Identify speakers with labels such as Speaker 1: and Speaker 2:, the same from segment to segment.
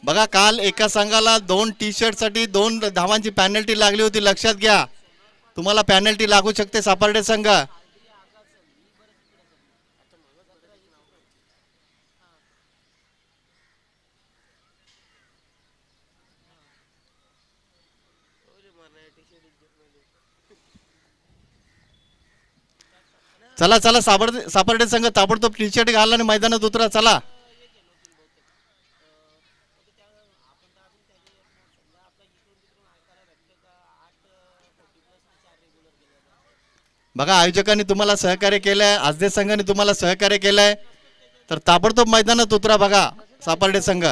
Speaker 1: बघा काल एका संघाला 2 टी शर्ट साठी 2 धावांची पॅनल्टी लागली होती, लक्षात घ्या. तुम्हाला पॅनल्टी लागू शकते सापर्डे संघ. चला चला सापर्डे संघ ताबडतोब टी शर्ट घाला आणि मैदानात उतरा. चला बघा आयोजकांनी तुम्हाला सहकार्य केलंय, आजदे संघाने तुम्हाला सहकार्य केलंय, तर ताबडतोब मैदानात उतरा. बघा सापर्डे संघ.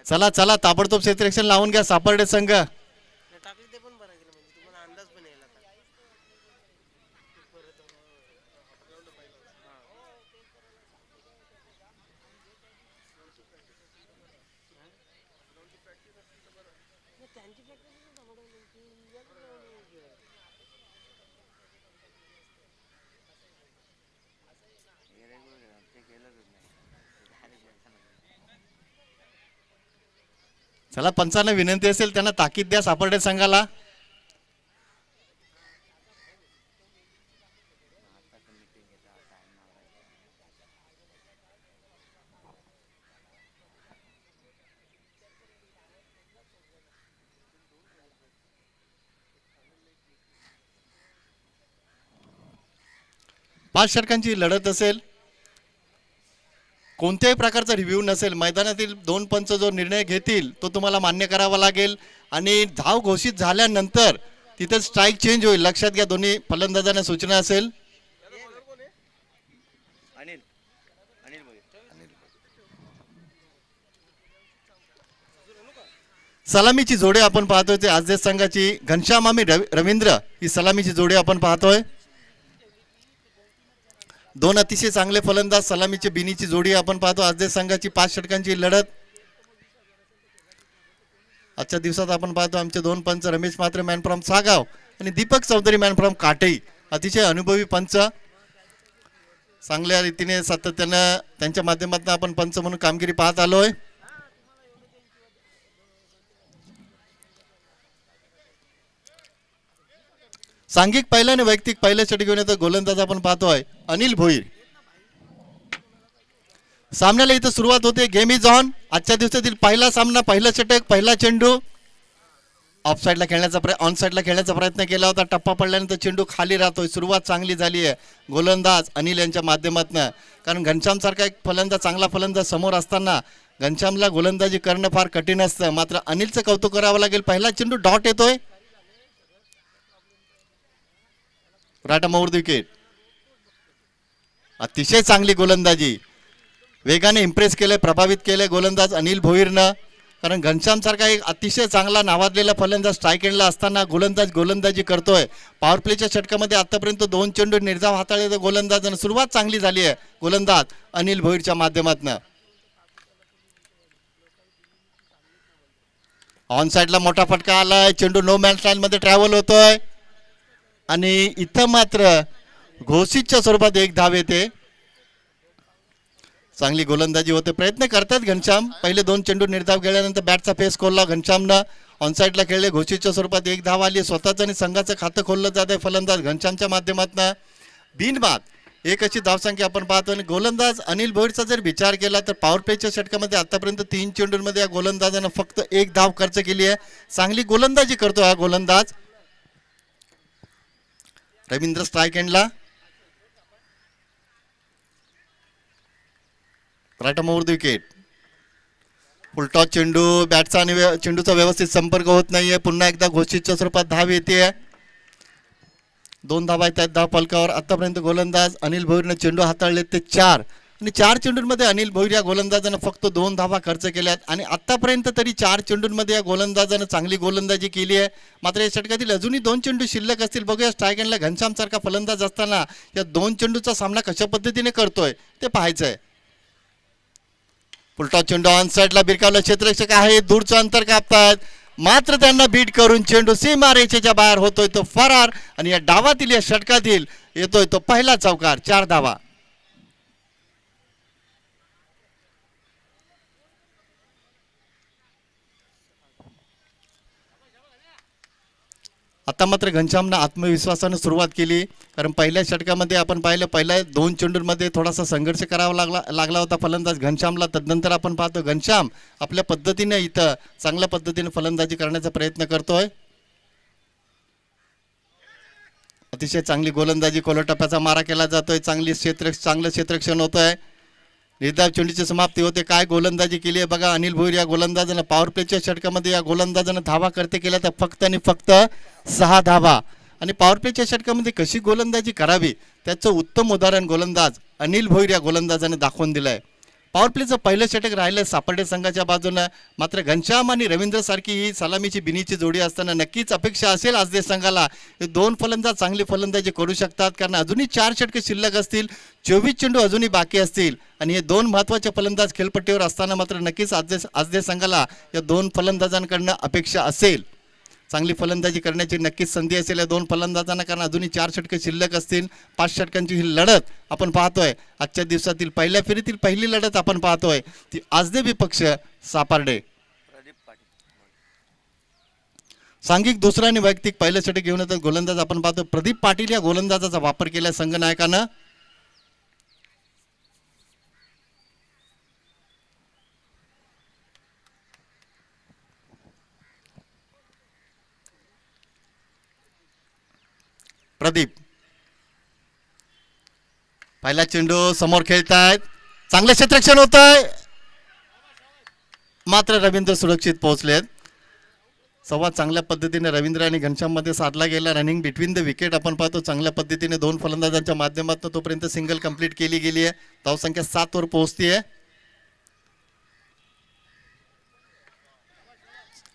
Speaker 1: चला चला ताबडतोब क्षेत्ररक्षण लावून घ्या सापर्डे संघ. चला पंचांना विनंती असेल त्यांना ताकीद द्या सापर्डे संघाला. पाच षटकांची लढत असेल, कोणत्याही प्रकारचा रिव्ह्यू नसेल. मैदानातील 2 पंच जो निर्णय घेतील तो तुम्हाला मान्य करावा लागेल आणि धाव घोषित झाल्यानंतर तिथे स्ट्राईक चेंज होईल. लक्षात घ्या, दोन्ही फलंदाजांना सूचना असेल. सलामीची जोडी आपण पाहतोय ते आजदेश संघाची घनश्याम आणि रवींद्र ही सलामीची जोडी आपण पाहतोय. 2 अतिशय चांगले फलंदाज सलामीची बिनीची जोडी आपण पाहतो. आजदेश संघाची 5 षटकांची लढत आजच्या दिवसात आपण पाहतो. आमचे 2 पंच रमेश मात्रे मॅन फ्रॉम सागाव आणि दीपक चौधरी मॅन फ्रॉम काटई, अतिशय अनुभवी पंच. चांगल्या रीतीने सातत्यानं त्यांच्या माध्यमातून आपण पंच म्हणून कामगिरी पाहत आलोय. सांघिक पहिला आणि वैयक्तिक पहिल्या षटक घेऊन येतो गोलंदाज आपण पाहतोय अनिल भोईर. सामन्याला इथं सुरुवात होते. Game is on. आजच्या दिवसातील पहिला सामना, पहिला षटक, पहिला चेंडू. ऑफ साईडला खेळण्याचा ऑन साईडला खेळण्याचा प्रयत्न केला होता, टप्पा पडल्यानंतर चेंडू खाली राहतोय. सुरुवात चांगली झाली आहे गोलंदाज अनिल यांच्या माध्यमातून, कारण घनश्याम सारखा एक फलंदाज, चांगला फलंदाज समोर असताना घनश्यामला गोलंदाजी करणं फार कठीण असतं. मात्र अनिलचं कौतुक करावं लागेल. पहिला चेंडू डॉट येतोय. Rata more wicket. अतिशय चांगली गोलंदाजी, वेगाने इम्प्रेस केले, प्रभावित केले गोलंदाज अनिल भोईरनं. कारण घनश्याम सारखा एक अतिशय चांगला नावाजलेला फलंदाज स्ट्राईक एंडला असताना गोलंदाजी करतोय. पॉवर प्लेच्या षटकामध्ये आतापर्यंत 2 चेंडू निर्धाव हाताळले गोलंदाजानं. सुरुवात चांगली झाली आहे गोलंदाज अनिल भोईरच्या माध्यमातून. ऑन साईडला मोठा फटका आलाय. चेंडू नो मॅन स्टाईल मध्ये ट्रॅव्हल होतोय आणि इथं मात्र घोषितच्या स्वरूपात 1 धाव येते. चांगली गोलंदाजी होते, प्रयत्न करतात घनश्याम. पहिले 2 चेंडू निर्धाव गेल्यानंतर बॅटचा फेस खोलला घनश्यामनं. ऑनसाईडला खेळले, घोषितच्या स्वरूपात 1 धाव आली. स्वतःच आणि संघाचं खातं खोललं जात आहे फलंदाज घनश्यामच्या माध्यमातून. बिनबाद 1 अशी धावसंख्या आपण पाहतो. आणि गोलंदाज अनिल भोईरचा जर विचार केला तर पॉवर प्लेच्या षटकामध्ये आतापर्यंत 3 चेंडूंमध्ये या गोलंदाजानं फक्त 1 धाव खर्च केली आहे. चांगली गोलंदाजी करतो हा गोलंदाज. रवींद्र स्ट्राईक एंडला. Right arm over the wicket. Full toss चेंडू, बॅटचा आणि चेंडूचा व्यवस्थित संपर्क होत नाहीये. पुन्हा एकदा घोषितच्या स्वरूपात धाव येते. 2 धावा आहेत धाव फलकावर. आतापर्यंत गोलंदाज अनिल भोईरने चेंडू हाताळले ते 4 आणि 4 चेंडूंमध्ये अनिल भोईर या गोलंदाजानं फक्त 2 धावा खर्च केल्यात आणि आतापर्यंत तरी 4 चेंडूंमध्ये या गोलंदाजानं चांगली गोलंदाजी केली आहे. मात्र या षटकातील अजूनही 2 चेंडू शिल्लक असतील. बघूया स्ट्राईक एंडला घनश्याम सारखा फलंदाज असताना या 2 चेंडूचा सामना कशा पद्धतीने करतोय ते पाहायचं आहे. फुलटॉस चेंडू ऑन साईडला भिरकावला. क्षेत्ररक्षक आहे, दूरचं अंतर कापतात. मात्र त्यांना बीट करून चेंडू सीमा रेषेच्या बाहेर होतोय तो फरार आणि या डावातील या षटकातील येतोय तो पहिला चौकार. 4 धावा. आता मात्र घनश्यामनं आत्मविश्वासानं सुरुवात केली. कारण पहिल्या षटकामध्ये आपण पाहिलं पहिल्या 2 चेंडूंमध्ये थोडासा संघर्ष करावा लागला होता फलंदाज घनश्यामला. तदनंतर आपण पाहतो घनश्याम आपल्या पद्धतीने इथं चांगल्या पद्धतीने फलंदाजी करण्याचा प्रयत्न करतोय. अतिशय चांगली गोलंदाजी, खोलटप्प्याचा मारा केला जातोय. चांगलं क्षेत्ररक्षण होतंय. निर्धाव चेंडूची समाप्ती होते. काय गोलंदाजी केली आहे बघा अनिल भोईर या गोलंदाजानं. पॉवर प्लेच्या षटकामध्ये या गोलंदाजानं धावा करते केल्या तर फक्त आणि फक्त 6 धावा. आणि पॉवर प्लेच्या षटकामध्ये कशी गोलंदाजी करावी त्याचं उत्तम उदाहरण गोलंदाज अनिल भोईर या गोलंदाजाने दाखवून दिलंय. पॉवर प्लेचं पहिलं षटक राहिलं सापर्डे संघाच्या बाजूनं. मात्र घनश्याम आणि रवींद्र सारखी ही सलामीची बिनीची जोडी असताना नक्कीच अपेक्षा असेल आज देश संघाला हे 2 फलंदाज चांगली फलंदाजी करू शकतात. कारण अजूनही 4 षटके शिल्लक असतील, 24 चेंडू अजूनही बाकी असतील आणि हे 2 महत्त्वाचे फलंदाज खेळपट्टीवर असताना मात्र नक्कीच आज देश संघाला या 2 फलंदाजांकडनं अपेक्षा असेल. चांगली फलंदाजी करण्याची नक्कीच संधी असेल या 2 फलंदाजांना. कारण अजूनही 4 षटके शिल्लक असतील. 5 षटकांची ही लढत आपण पाहतोय. आजच्या दिवसातील पहिल्या फेरीतील पहिली लढत आपण पाहतोय ती आजदे विपक्ष सापर्डे. सांघिक दुसरा आणि वैयक्तिक पहिलं षटक घेऊन येतात गोलंदाज आपण पाहतो. प्रदीप पाटील या गोलंदाजाचा वापर केला संघनायकानं. प्रदीप पहिला चेंडू समोर खेळतायत. चांगलं क्षेत्ररक्षण होत आहे. मात्र रवींद्र सुरक्षित पोहोचलेत. संवाद चांगल्या पद्धतीने रवींद्र आणि घनश्याम मध्ये साधला गेला. रनिंग बिटवीन द विकेट आपण पाहतो चांगल्या पद्धतीने 2 फलंदाजांच्या माध्यमातून तोपर्यंत सिंगल कंप्लीट केली गेली आहे. धावसंख्या 7 वर पोहोचतीये.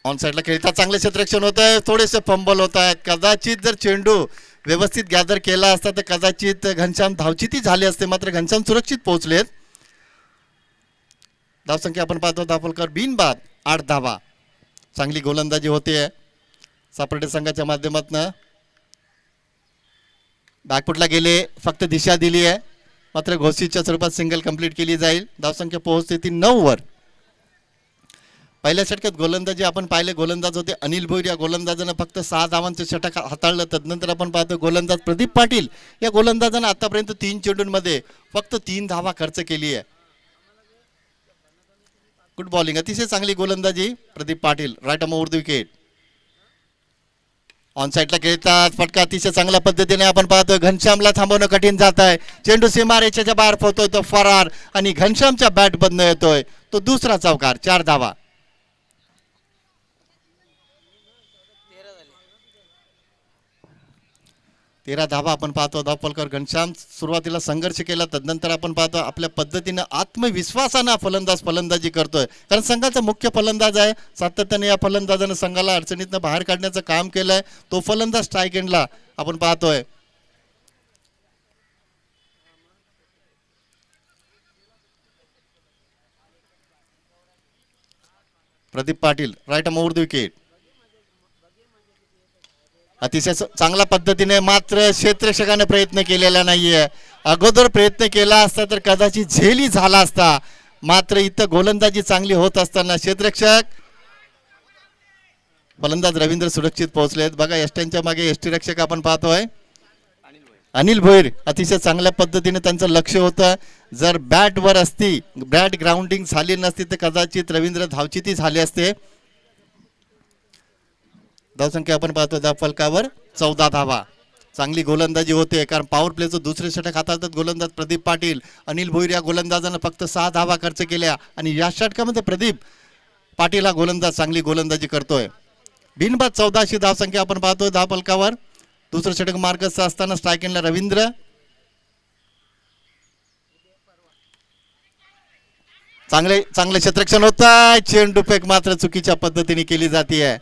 Speaker 1: ऑन साईडला खेळतात. चांगले क्षेत्ररक्षण होत आहे. थोडेसे फंबल होत आहेत. कदाचित जर चेंडू व्यवस्थित गॅदर केला असता तर कदाचित घनश्याम धावचीती झाली असते. मात्र घनश्याम सुरक्षित पोहोचलेत. धावसंख्या आपण पाहतो धावफलकावर बिनबाद 8 धावा. चांगली गोलंदाजी होते सापर्डे संघाच्या माध्यमातून. बॅकफुटला गेले, फक्त दिशा दिली आहे. मात्र घोषितच्या स्वरूपात सिंगल कंप्लीट केली जाईल. धावसंख्या पोहोचते ती 9 वर. पहिल्या षटकात गोलंदाजी आपण पाहिले गोलंदाज होते अनिल भोईर या गोलंदाजानं फक्त 6 धावांचं षटक हाताळलं. तदनंतर आपण पाहतो गोलंदाज प्रदीप पाटील या गोलंदाजानं आतापर्यंत 3 चेंडूंमध्ये फक्त 3 धावा खर्च केली आहे. गुड बॉलिंग, अतिशय चांगली गोलंदाजी Pradeep Patil. Right arm over the wicket. On साईडला खेळतात. फटका अतिशय चांगल्या पद्धतीने आपण पाहतो. घनश्यामला थांबवणं कठीण जात आहे. चेंडू सीमारेषेच्या बाहेर पोहोचतोय तो फरार आणि घनश्यामच्या बॅट बंद येतोय तो दुसरा चौकार. 4 धावा. 13 धावा आपण पाहतो धावफलकावर. घनश्याम सुरुवातीला संघर्ष केला. तदनंतर आपण पाहतो आपल्या पद्धतीनं आत्मविश्वासानं फलंदाजी करतोय. कारण संघाचा मुख्य फलंदाज आहे. सातत्याने या फलंदाजानं संघाला अडचणीतनं बाहेर काढण्याचं काम केलंय. तो फलंदाज स्ट्राईक एंडला आपण पाहतोय. Pradeep Patil right arm over the wicket. अतिशय चांगल्या पद्धतीने मात्र क्षेत्ररक्षकाने प्रयत्न केलेला नाहीये. अगोदर प्रयत्न केला असता तर कदाचित झेली झाला असता. मात्र इथं गोलंदाजी चांगली होत असताना क्षेत्ररक्षक फलंदाज रवींद्र सुरक्षित पोहोचलेत. बघा यष्ट्यांच्या मागे यष्टीरक्षक आपण पाहतोय अनिल भोईर. अतिशय चांगल्या पद्धतीने त्यांचं लक्ष होतं. जर बॅट वर असती, बॅट ग्राउंडिंग झाली नसती तर कदाचित रवींद्र धावचीती झाले असते. धावसंख्या आपण पाहतो धावफलकावर 14 धावा. चांगली गोलंदाजी होते, कारण पॉवर प्लेचं दुसरे षटक हाताळतात गोलंदाज प्रदीप पाटील. अनिल भोईर या गोलंदाजानं फक्त 6 धावा खर्च केल्या आणि या षटकामध्ये प्रदीप पाटील हा गोलंदाज चांगली गोलंदाजी करतोय. बिनबाद 14 अशी धावसंख्या आपण पाहतोय धाव फलकावर. दुसरं षटक मार्गस्थ असताना स्ट्रायकिंगला रवींद्र. चांगले चांगले क्षेत्ररक्षण होत आहे. चेंडू फेक मात्र चुकीच्या पद्धतीने केली जाते.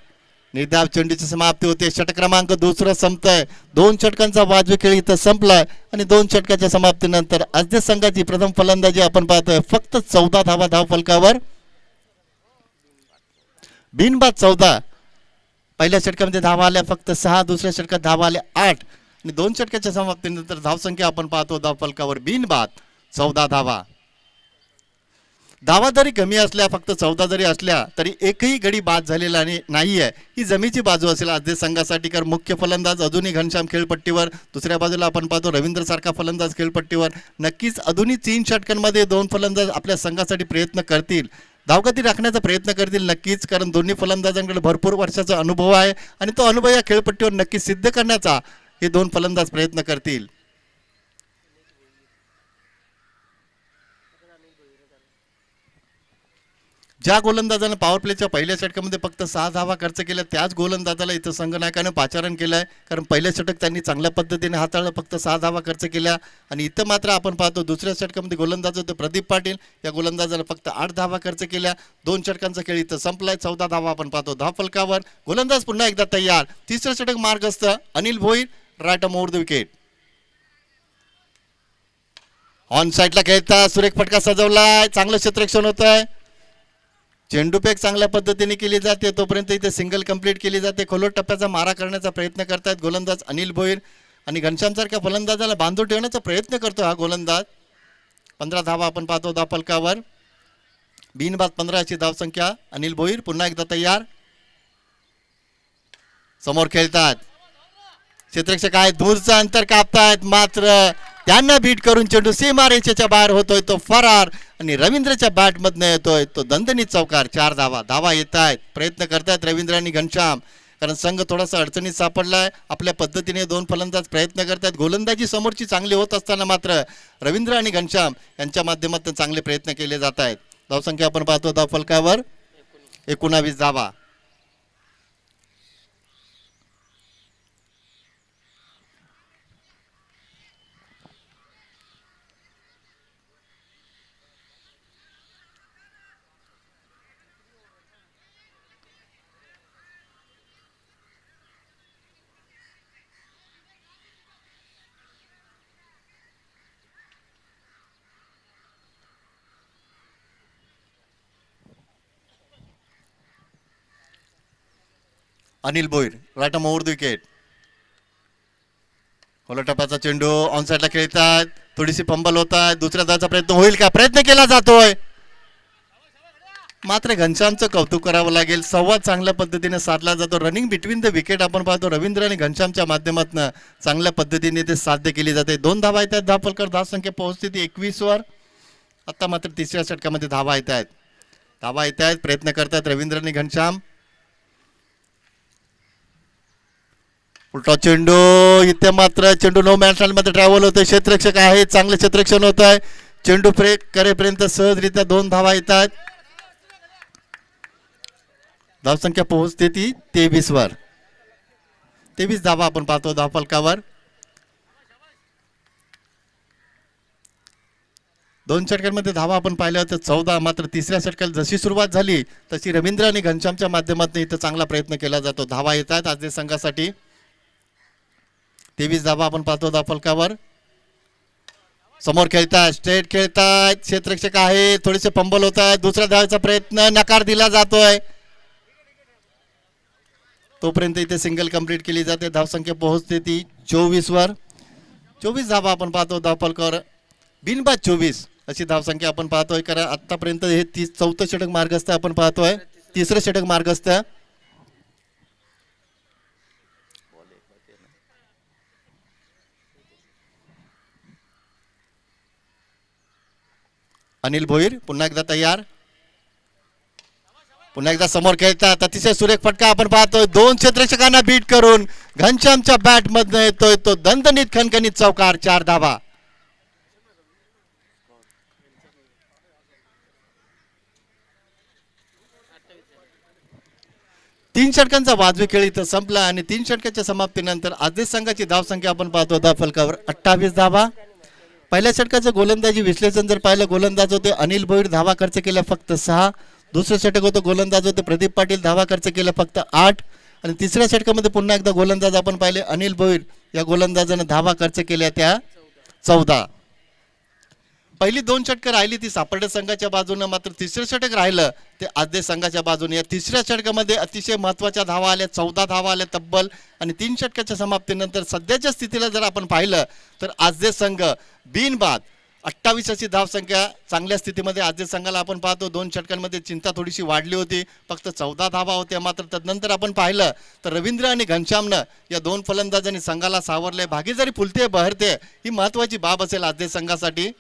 Speaker 1: निर्धाव चेंडूची समाप्ती होते. षटक क्रमांक दुसरं संपतंय. 2 षटकांचा वाजवी खेळ इथं संपलाय आणि 2 षटकाच्या समाप्तीनंतर आद्य संघाची प्रथम फलंदाजी आपण पाहतोय. फक्त 14 धावा धाव फलकावर. बिनबाद 14. पहिल्या षटकामध्ये धावा आल्या फक्त 6, दुसऱ्या षटकात धावा आल्या 8 आणि 2 षटकाच्या समाप्तीनंतर धावसंख्या आपण पाहतो धाव फलकावर बिनबाद 14 धावा. धावा जरी कमी असल्या, फक्त 14 जरी असल्या तरी एकही गडी बाद झालेला नाहीये. ही जमेची बाजू असेल आद्य संघासाठी, कारण मुख्य फलंदाज अजूनही घनश्याम खेळपट्टीवर. दुसऱ्या बाजूला आपण पाहतो रवींद्र सारखा फलंदाज खेळपट्टीवर. नक्कीच अजूनही 3 षटकांमध्ये 2 फलंदाज आपल्या संघासाठी प्रयत्न करतील, धावगती राखण्याचा प्रयत्न करतील नक्कीच, कारण दोन्ही फलंदाजांकडे भरपूर वर्षाचा अनुभव आहे आणि तो अनुभव या खेळपट्टीवर नक्कीच सिद्ध करण्याचा हे 2 फलंदाज प्रयत्न करतील. ज्या गोलंदाजाने पॉवर प्लेच्या पहिल्या षटकामध्ये फक्त 6 धावा खर्च केल्या, त्याच गोलंदाजाला इथं संघनायकाने पाचारण केलंय, कारण पहिल्या षटक त्यांनी चांगल्या पद्धतीने हाताळलं, फक्त 6 धावा खर्च केल्या. आणि इथं मात्र आपण पाहतो दुसऱ्या षटकामध्ये गोलंदाज होते प्रदीप पाटील. या गोलंदाजाला फक्त 8 धावा खर्च केल्या. 2 षटकांचा खेळ इथं संपलाय. 14 धावा आपण पाहतो धाव फलकावर. गोलंदाज पुन्हा एकदा तयार. तिसरं षटक मार्गस्थ. Anil Bhoir right over the wicket. On साईडला खेळता सुरेख फटका सजवलाय. चांगलं क्षेत्ररक्षण होत आहे. चेंडू फेक चांगल्या पद्धतीने केली जाते, तोपर्यंत इथे सिंगल कंप्लीट केली जाते. खोलवर टप्प्याचा मारा करण्याचा प्रयत्न करतायत गोलंदाज अनिल भोईर आणि घनश्यामसारख्या फलंदाजाला बांधून ठेवण्याचा प्रयत्न करतो हा गोलंदाज. 15 धावा आपण पाहतो धाव फलकावर. बिनबाद 15 अशी धावसंख्या. अनिल भोईर पुन्हा एकदा तयार. समोर खेळतात क्षेत्ररक्षक आहेत, दूरचं अंतर कापतायत, मात्र त्यांना बीट करून चेंडू सीमारेषेच्या बाहेर होतोय. तो फरार आणि रवींद्रच्या बॅट मधनं येतोय तो दणदणीत चौकार. 4 धावा. धावा येत आहेत. प्रयत्न करतायत रवींद्र आणि घनश्याम, कारण संघ थोडासा अडचणीत सापडलाय. आपल्या पद्धतीने 2 फलंदाज प्रयत्न करतायत. गोलंदाजी समोरची चांगली होत असताना मात्र रवींद्र आणि घनश्याम यांच्या माध्यमातून चांगले प्रयत्न केले जात आहेत. धावसंख्या आपण पाहतो धाव फलकावर 19 धावा. Anil Bhoir right over the wicket. खोला टप्प्याचा चेंडू ऑन साईडला खेळतात. थोडीशी फंबल होत आहे. दुसऱ्या धावाचा प्रयत्न होईल का? प्रयत्न केला जातोय, मात्र घनश्यामचं कौतुक करावं लागेल. संवाद चांगल्या पद्धतीने साधला जातो. रनिंग बिटवीन द विकेट आपण पाहतो रवींद्र आणि घनश्यामच्या माध्यमातून चांगल्या पद्धतीने ते साध्य केली जाते. 2 धावा येत आहेत धाव फलकावर. धावसंख्या पोहोचते ती 21 वर. आता मात्र तिसऱ्या षटकामध्ये धावा येत आहेत. धावा येत आहेत. प्रयत्न करतात रवींद्र आणि घनश्याम. उलटा चेंडू. इथे मात्र चेंडू नो मॅच मध्ये ट्रॅव्हल होतोय. क्षेत्ररक्षक आहे, चांगले क्षेत्ररक्षण होत आहे. चेंडू ब्रेक करेपर्यंत सहजरित्या 2 धावा येतात. धावसंख्या पोहोचते ती 23 वर. 23 धावा आपण पाहतो धाव फलकावर. 2 षटकांमध्ये धावा आपण पाहिल्या होत्या 14, मात्र तिसऱ्या षटकाला जशी सुरुवात झाली तशी रवींद्र आणि घनश्यामच्या माध्यमातून इथं चांगला प्रयत्न केला जातो. धावा येतात आज संघासाठी. 23 धावा आपण पाहतो धाव फलकावर. समोर खेळतात, स्ट्रेट खेळतात, क्षेत्ररक्षक आहे, थोडेसे फंबल होत आहेत. दुसऱ्या धावाचा प्रयत्न नकार दिला जातोय, तोपर्यंत इथे सिंगल कंप्लीट केली जाते. धावसंख्या पोहोचते ती 24 वर. 24 धावा आपण पाहतो धाव फलकावर. बिनबाद 24 अशी धावसंख्या आपण पाहतोय, कारण आतापर्यंत हे 4थं षटक मार्गस्थ आपण पाहतोय. तिसरं षटक मार्गस्थ. अनिल भोईर पुन्हा एकदा तयार. पुन्हा एकदा समोर खेळतात, अतिशय सुरेख फटका आपण पाहतोय, दोन क्षेत्ररक्षकांना बीट करून घनश्यामच्या बॅट मधनं येतोय तो दणदणीत खणखणीत चौकार, 4 धावा. तीन षटकांचा वाजवी खेळ इथं संपला आणि 3 षटकाच्या समाप्तीनंतर आदेश संघाची धावसंख्या आपण पाहतो धाव फलकावर 28 धावा. पहिल्या षटकाचं गोलंदाजी विश्लेषण जर पाहिलं, गोलंदाज होते अनिल भोईर, धावा खर्च केल्या फक्त 6. दुसरं षटक होतं गोलंदाज होते प्रदीप पाटील, धावा खर्च केल्या फक्त 8. आणि तिसऱ्या षटकामध्ये पुन्हा एकदा गोलंदाज आपण पाहिले अनिल भोईर, या गोलंदाजानं धावा खर्च केल्या त्या 14. पहिली 2 षटकं राहिली ती सापर्डे संघाच्या बाजूने, मात्र तिसरं षटक राहिलं ते आदेश संघाच्या बाजूने. या तिसऱ्या षटकामध्ये अतिशय महत्त्वाच्या धावा आल्या, 14 धावा आल्या तब्बल. आणि 3 षटकाच्या समाप्तीनंतर सध्याच्या स्थितीला जर आपण पाहिलं तर आदेश संघ बिनबाद 28 अशी धावसंख्या चांगल्या स्थितीमध्ये आदेश संघाला आपण पाहतो. 2 षटकांमध्ये चिंता थोडीशी वाढली होती, फक्त 14 धावा होत्या. मात्र तदनंतर आपण पाहिलं तर रवींद्र आणि घनश्यामनं या 2 फलंदाजांनी संघाला सावरले. भागीदारी फुलते बहरते, ही महत्त्वाची बाब असेल आदेश संघासाठी.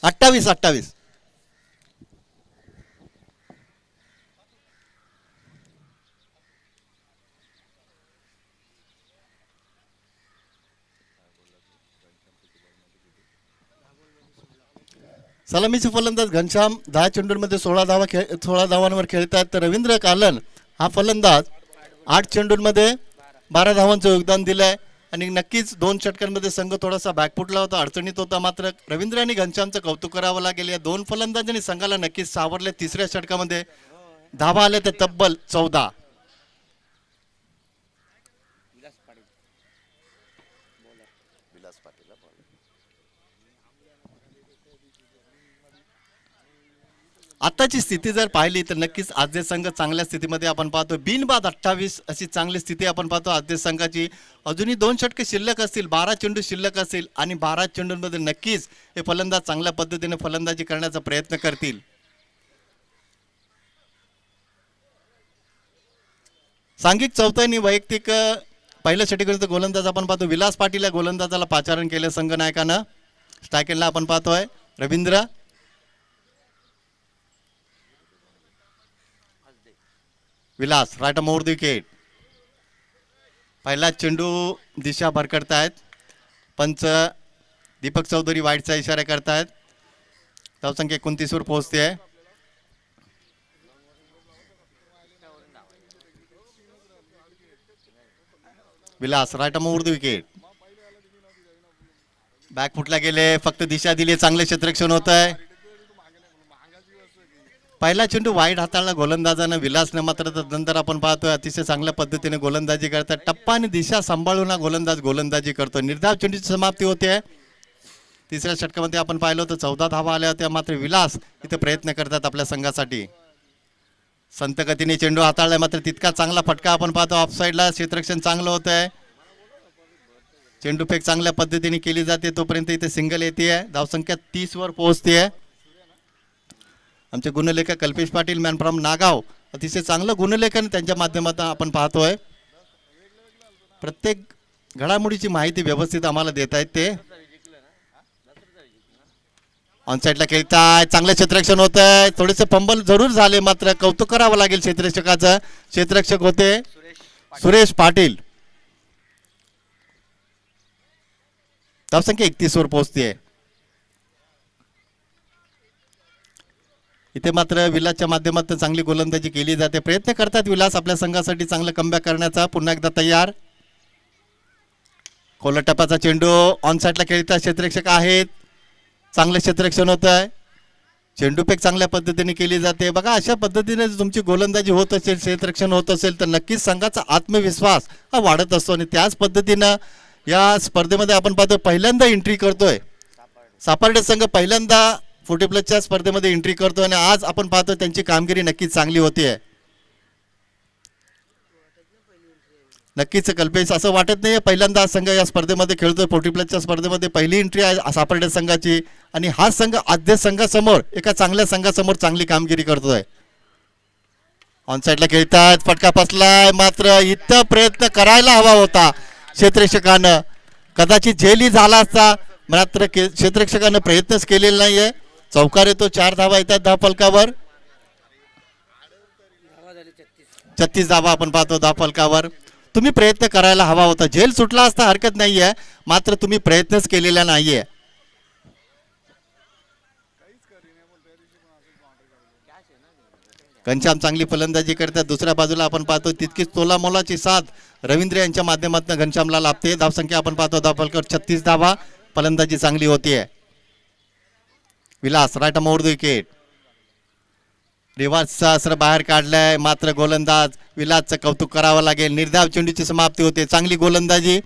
Speaker 1: अठ्ठावीस सलामीचे फलंदाज घनश्याम 10 चेंडूंमध्ये 16 धावांवर खेळतात. तर रवींद्र कालन हा फलंदाज 8 चेंडूंमध्ये 12 धावांचं योगदान दिलंय. आणि नक्कीच 2 षटकांमध्ये संघ थोडासा बॅकफुटला होता, अडचणीत होता. मात्र रवींद्र आणि घनश्यामचं कौतुक करावं लागेल, या 2 फलंदाजांनी संघाला नक्कीच सावरले. तिसऱ्या षटकामध्ये धावा आल्या ते तब्बल 14. आताची स्थिती जर पाहिली तर नक्कीच आदेश संघ चांगल्या स्थितीमध्ये आपण पाहतो. बिनबाद 28 अशी चांगली स्थिती आपण पाहतो आदेश संघाची. अजूनही 2 षटके शिल्लक असतील, 12 चेंडू शिल्लक असतील आणि 12 चेंडूंमध्ये नक्कीच हे फलंदाज चांगल्या पद्धतीने फलंदाजी करण्याचा प्रयत्न करतील. सांघिक चौथ्यानी वैयक्तिक पहिल्या षटकाचा गोलंदाज आपण पाहतो विलास पाटील, या गोलंदाजाला पाचारण केलं संघ नायकानं. स्ट्रायकरला आपण पाहतोय Ravindra. Vilas right more the wicket. पहिला चेंडू दिशा भरकटतायत पंच दीपक चौधरी, वाईटचा इशारा करतायत. धावसंख्या 29 वर पोहोचते आहे. Vilas right more the wicket. Back फुटला गेले, फक्त दिशा दिली, चांगले क्षेत्ररक्षण होत आहे. पहिला चेंडू वाईट हाताळला गोलंदाजानं विलासनं, मात्र नंतर आपण पाहतोय अतिशय चांगल्या पद्धतीने गोलंदाजी करतात. टप्पा आणि दिशा सांभाळून गोलंदाज गोलंदाजी करतो. निर्धाव चेंडूची समाप्ती होते. तिसऱ्या षटकामध्ये आपण पाहिलं होतं 14 धावा आल्या होत्या. मात्र विलास इथे प्रयत्न करतात आपल्या संघासाठी. संत गतीने चेंडू हाताळलाय, मात्र तितका चांगला फटका आपण पाहतो. ऑफसाईडला क्षेत्ररक्षण चांगलं होत आहे. चेंडू फेक चांगल्या पद्धतीने केली जाते, तोपर्यंत इथे सिंगल येते. धावसंख्या 30 वर पोहोचते. आमचे गुणलेखक कल्पेश पाटील मॅन फ्रॉम नागाव, अतिशय चांगलं गुणलेखन त्यांच्या माध्यमातून आपण पाहतोय. प्रत्येक घडामोडीची माहिती व्यवस्थित आम्हाला देत आहेत ते. ऑनसाईडला खेळताय, चांगलं क्षेत्ररक्षण होत आहे. थोडेसे फंबल जरूर झाले, मात्र कौतुक करावं लागेल क्षेत्ररक्षकाचं. क्षेत्ररक्षक होते सुरेश पाटील. धावसंख्या 31 वर पोहोचते. इथे मात्र विलासच्या माध्यमातून चांगली गोलंदाजी केली जाते. प्रयत्न करतात विलास आपल्या संघासाठी चांगलं कमबॅक करण्याचा. पुन्हा एकदा तयार. खोला टप्प्याचा चेंडू ऑन साईडला खेळतात, क्षेत्ररक्षक आहेत. चांगलं क्षेत्ररक्षण होत आहे. चेंडू फेक चांगल्या पद्धतीने केली जाते. बघा, अशा पद्धतीने तुमची गोलंदाजी होत असेल, क्षेत्ररक्षण होत असेल तर नक्कीच संघाचा आत्मविश्वास हा वाढत असतो. आणि त्याच पद्धतीनं या स्पर्धेमध्ये आपण पाहतो पहिल्यांदा एंट्री करतोय सापर्डे संघ, पहिल्यांदा 40+ स्पर्धेमध्ये एंट्री करतो. आणि आज आपण पाहतो त्यांची कामगिरी नक्कीच चांगली होती. नक्कीच कल्पेश, असं वाटत नाही पहिल्यांदा संघ या स्पर्धेमध्ये खेळतोय. 40+ स्पर्धेमध्ये पहिली एंट्री आहे सापर्डे संघाची. आणि हा संघ आद्य संघासमोर एका चांगल्या संघासमोर चांगली कामगिरी करतोय. ऑन साईडला खेळतात, फटका फसलाय, मात्र इथं प्रयत्न करायला हवा होता क्षेत्ररक्षकानं. कदाचित झेलही झाला असता, मात्र क्षेत्ररक्षकानं प्रयत्नच केलेला नाहीये. चौकार येतो, 4 धावा येतात धाव फलकावर. 36 धावा आपण पाहतो धाव फलकावर. तुम्ही प्रयत्न करायला हवा होता, झेल सुटला असता हरकत नाहीये, मात्र तुम्ही प्रयत्नच केलेला नाहीये. घनश्याम चांगली फलंदाजी करतात. दुसऱ्या बाजूला आपण पाहतो तितकीच तोलामोलाची साथ रवींद्र यांच्या माध्यमातून घनश्यामला लाभते. धावसंख्या आपण पाहतो धाव फलकावर 36 धावा. फलंदाजी चांगली होतीये. विलास राईट मोड विकेट. रिव्हर्सचा असर बाहेर काढलाय, मात्र गोलंदाज विलासचं कौतुक करावं लागेल. निर्धाव चेंडूची समाप्ती होते. चांगली गोलंदाजी.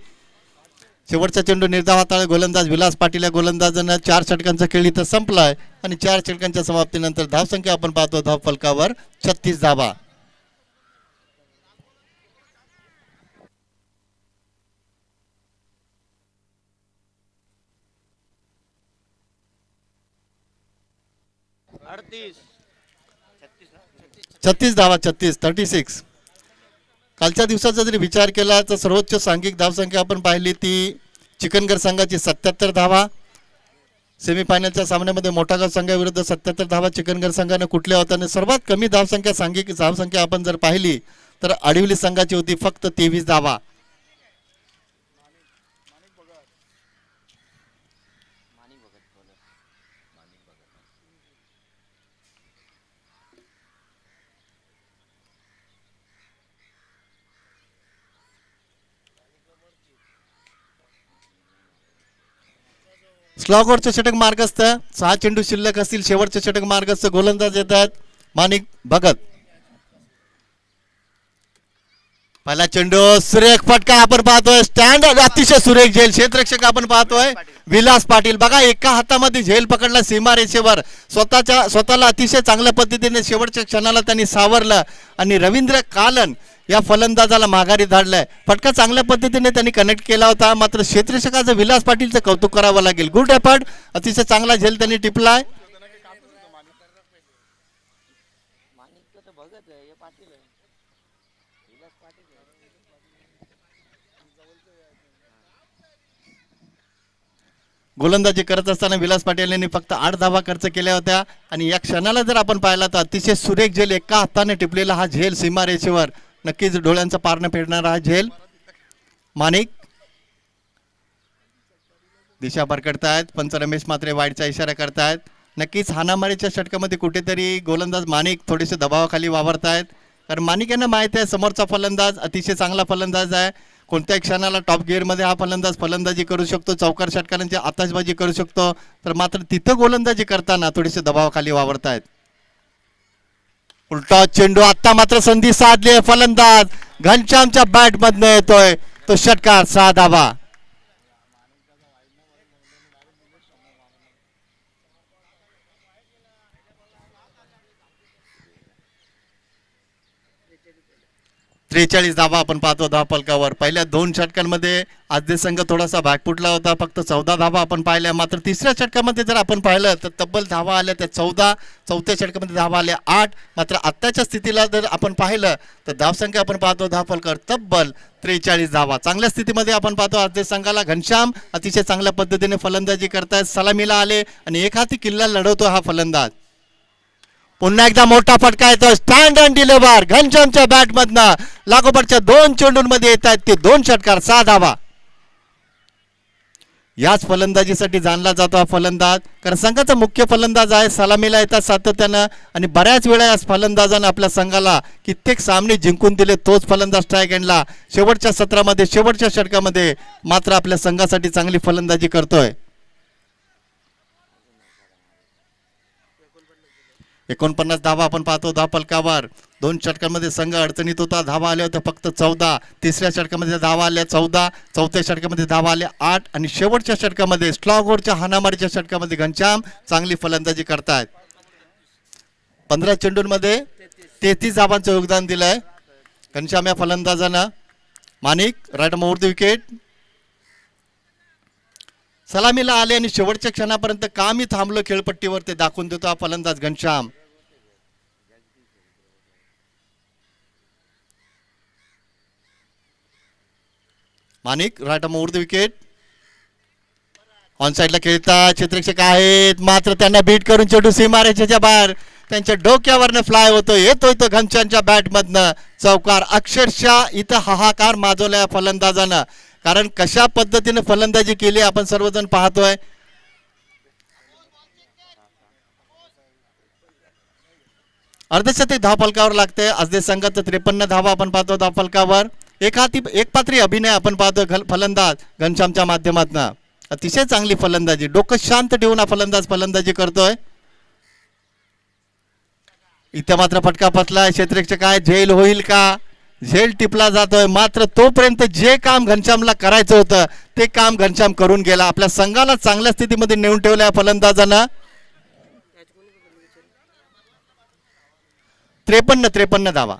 Speaker 1: शेवटचा चेंडू निर्धाव हाताळला गोलंदाज विलास पाटील या गोलंदाजानं 4 षटकांचा खेळ इथं संपलाय आणि 4 षटकांच्या समाप्तीनंतर धावसंख्या आपण पाहतो धाव फलकावर 36 धावा. छत्तीस धावा 36. कालच्या दिवसाचा जरी विचार केला तर सर्वोच्च सांघिक धावसंख्या आपण पाहिली ती चिकनगर संघाची 77 धावा. सेमीफायनलच्या सामन्यामध्ये मोठागाव संघाविरुद्ध 77 धावा चिकनगर संघाने कुठल्या होत्या. आणि सर्वात कमी धावसंख्या सांघिक धावसंख्या आपण जर पाहिली तर आडिवली संघाची होती फक्त 23 धावा. स्लॉगवरचे षटक मार्गस्थ. 6 चेंडू शिल्लक असतील. शेवटचे षटक मार्गस्थ. गोलंदाज येतात माणिक भगत. पहिला चेंडू सुरेख फटका आपण पाहतोय. स्टँड अतिशय सुरेख झेल. क्षेत्ररक्षक आपण पाहतोय विलास पाटील. बघा एका हातामध्ये झेल पकडला सीमारेषेवर. स्वतःला अतिशय चांगल्या पद्धतीने शेवटच्या क्षणाला त्यांनी सावरलं आणि रवींद्र कालन या फलंदाजाला माघारी धाडलंय. फटका चांगल्या पद्धतीने त्यांनी कनेक्ट केला होता, मात्र क्षेत्ररक्षकाचं विलास पाटीलचं कौतुक करावं लागेल. Good effort. अतिशय चांगला झेल त्यांनी टिपलाय. गोलंदाजी करत असताना विलास पाटील यांनी फक्त 8 धावा खर्च केल्या होत्या आणि या क्षणाला जर आपण पाहिला तर अतिशय सुरेख झेल. एका हाताने टिपलेला हा झेल सीमारेषेवर. नक्कीच डोळ्यांचा पारणं फेडणारा हा झेल. माणिक दिशा भरकडतायत. पंच रमेश मात्रे वाईटचा इशारा करतायत. नक्कीच हाणामारीच्या षटकामध्ये कुठेतरी गोलंदाज माणिक थोडेसे दबावाखाली वावरतायत, कारण माणिक यांना माहिती आहे समोरचा फलंदाज अतिशय चांगला फलंदाज आहे. कोणत्याही क्षणाला टॉप गिअरमध्ये हा फलंदाज फलंदाजी करू शकतो. चौकार षटकांची आताशबाजी करू शकतो. तर मात्र तिथं गोलंदाजी करताना थोडेसे दबावाखाली वावरतायत. उलटा चेंडू. आता मात्र संधी साधली आहे. फलंदाज घनश्यामच्या बॅट मधनं येतोय तो षटकार. 6 धावा. त्रेचाळीस धावा आपण पाहतो धाव फलकावर. पहिल्या 2 षटकांमध्ये आजदे संघ थोडासा भागफुटला होता. फक्त 14 धावा आपण पाहिल्या. मात्र तिसऱ्या षटकामध्ये जर आपण पाहिलं तर तब्बल धावा आल्या त्या 14. चौथ्या षटकामध्ये धावा आल्या 8. मात्र आत्ताच्या स्थितीला जर आपण पाहिलं तर धावसंख्या आपण पाहतो धाव फलकावर तब्बल 43 धावा. चांगल्या स्थितीमध्ये आपण पाहतो आजदे संघाला. घनश्याम अतिशय चांगल्या पद्धतीने फलंदाजी करतायत. सलामीला आले आणि एक हाती किल्ला लढवतो हा फलंदाज. पुन्हा एकदा मोठा फटका येतो. Stand and deliver. घनश्यामच्या बॅट मधनं लागोपाठच्या 2 चेंडूंमध्ये येत आहेत ते 2 षटकार. 6 धावा. याच फलंदाजीसाठी जाणला जातो हा फलंदाज, कारण संघाचा मुख्य फलंदाज आहे. सलामीला येतात सातत्यानं आणि बऱ्याच वेळा या फलंदाजानं आपल्या संघाला कित्येक सामने जिंकून दिले. तोच फलंदाज स्ट्राईक एंडला शेवटच्या सत्रामध्ये शेवटच्या षटकामध्ये मात्र आपल्या संघासाठी चांगली फलंदाजी करतोय. 49 धावा आपण पाहतो धाव फलकावर. 2 षटकांमध्ये संघ अडचणीत होता. धावा आल्या होत्या फक्त 14. तिसऱ्या षटकामध्ये धावा आल्या 14. चौथ्या षटकामध्ये धावा आल्या 8 आणि शेवटच्या षटकामध्ये स्लॉगवरच्या हाणामारीच्या षटकामध्ये घनश्याम चांगली फलंदाजी करतायत. 15 चेंडूंमध्ये 33 धावांचं योगदान दिलंय घनश्याम या फलंदाजानं. माणिक राईट ओव्हर द विकेट. सलामीला आले आणि शेवटच्या क्षणापर्यंत का मी थांबलो खेळपट्टीवर ते दाखवून देतो हा फलंदाज Ghanshyam. Manik right more the wicket. On साईडला खेळतात क्षेत्ररक्षक आहेत मात्र त्यांना बीट करून चेंडू सीमारेषेच्या बाहेर त्यांच्या डोक्यावरनं फ्लाय होतो. येतोय तो घनश्यामच्या बॅटमधनं चौकार. अक्षरशः इथं हाहाकार माजवलाय फलंदाजानं. कारण कशा पद्धतीने फलंदाजी केली आपण सर्वजण पाहतोय. अर्धशतक धावफलकावर लागते. आज संघात 53 धावा आपण पाहतो धावफलकावर. एक पात्री अभिनय आपण पाहतोय फलंदाज घनश्यामच्या माध्यमातून. अतिशय चांगली फलंदाजी. डोकं शांत ठेवून हा फलंदाज फलंदाजी करतोय. इथे मात्र फटका फसलाय. क्षेत्ररक्षक काय झेल होईल का. झेल टिपला जातोय मात्र तोपर्यंत जे काम घनश्यामला करायचं होतं ते काम घनश्याम करून गेला. आपल्या संघाला चांगल्या स्थितीमध्ये नेऊन ठेवल्या फलंदाजानं. 53 धावा.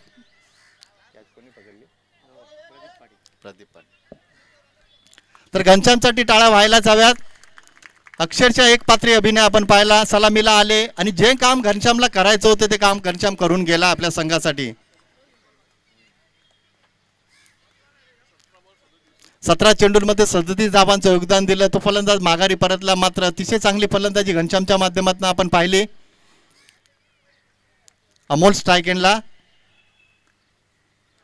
Speaker 1: तर घनश्यामसाठी टाळा व्हायलाच हव्यात. अक्षरशः एक पात्री अभिनय आपण पाहिला. सलामीला आले आणि जे काम घनश्यामला करायचं होतं ते काम घनश्याम करून गेला आपल्या संघासाठी. 17 चेंडूंमध्ये 37 धावांचं योगदान दिलं. तो फलंदाज माघारी परतला मात्र अतिशय चांगली फलंदाजी घनश्यामच्या माध्यमातून आपण पाहिली. अमोल स्ट्राईक एंडला.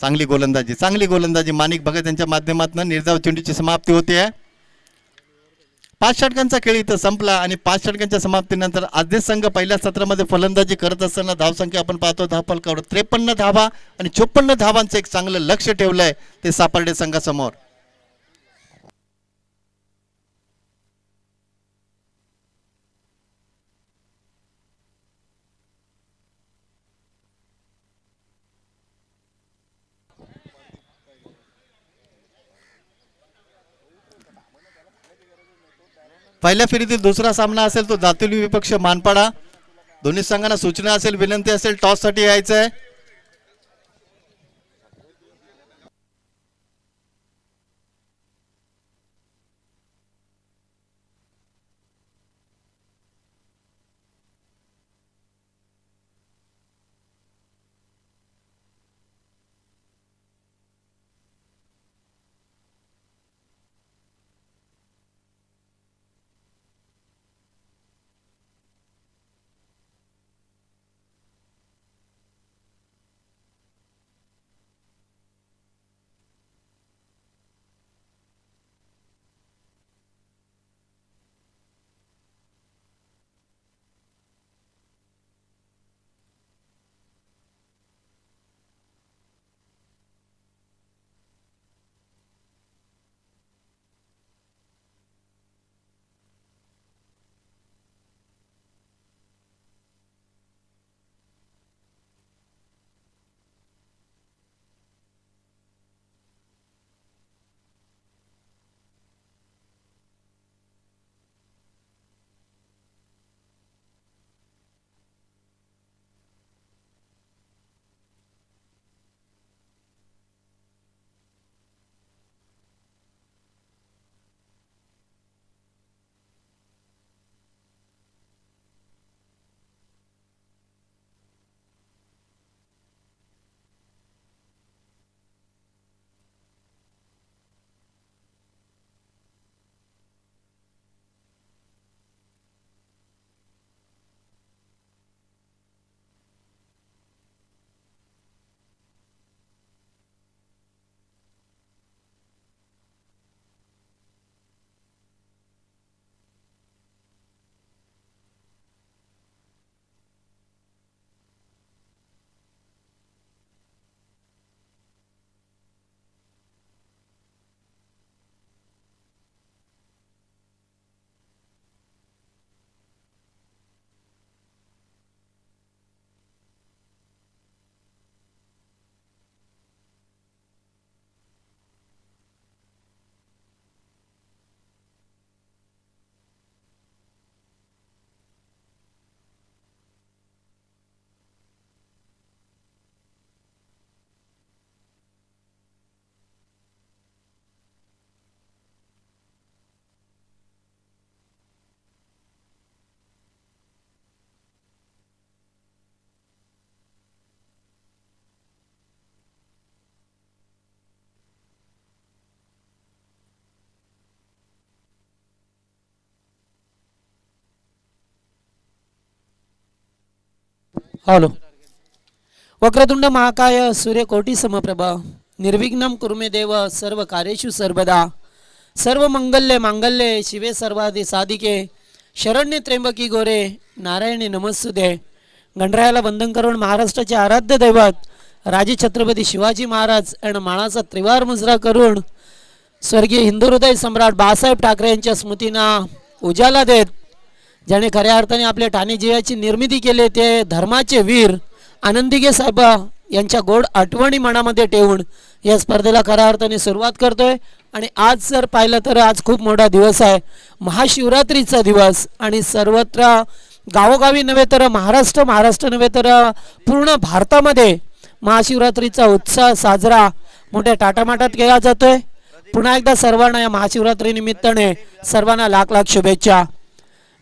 Speaker 1: चांगली गोलंदाजी माणिक भगत यांच्या माध्यमातून निर्धाव चेंडूची समाप्ती होते. 5 षटकांचा खेळ इथं संपला आणि 5 षटकांच्या समाप्तीनंतर आदेश संघ पहिल्या सत्रामध्ये फलंदाजी करत असताना धावसंख्या आपण पाहतो धावफलकावर 53 धावा आणि 54 धावांचं एक चांगलं लक्ष ठेवलंय ते सापर्डे संघासमोर. पहिल्या फेरीतील दुसरा सामना असेल तो दातुली विपक्ष मानपाडा. दोन्ही संघांना सूचना असेल विनंती असेल टॉस साठी यायचंय.
Speaker 2: हॅलो. वक्रतुंड महाकाय सूर्यकोटी समप्रभा निर्विघ्नं कुरु मे देव सर्व कार्येषु सर्वदा सर्व मंगल्ये मांगल्ये शिवे सर्वादि साधिके शरण्य त्र्यंबकी गोरे नारायणी नमस्ते. गणरायाला वंदन करून महाराष्ट्राचे आराध्य दैवत राजे छत्रपती शिवाजी महाराज यांना मानाचा त्रिवार मुजरा करून स्वर्गीय हिंदू हृदय सम्राट बाळासाहेब ठाकरे यांच्या स्मृतींना उजाला देत ज्याने खऱ्या अर्थाने आपल्या ठाणे जिल्ह्याची निर्मिती केली ते धर्माचे वीर आनंदीगे साहेब यांच्या गोड आठवणी मनामध्ये ठेवून या स्पर्धेला खऱ्या अर्थाने सुरुवात करतोय. आणि आज जर पाहिलं तर आज खूप मोठा दिवस आहे, महाशिवरात्रीचा दिवस. आणि सर्वत्र गावोगावी नव्हे तर महाराष्ट्र नव्हे तर पूर्ण भारतामध्ये महाशिवरात्रीचा उत्साह साजरा मोठ्या टाटामाटात केला जातोय. पुन्हा एकदा सर्वांना या महाशिवरात्री निमित्ताने सर्वांना लाख लाख शुभेच्छा.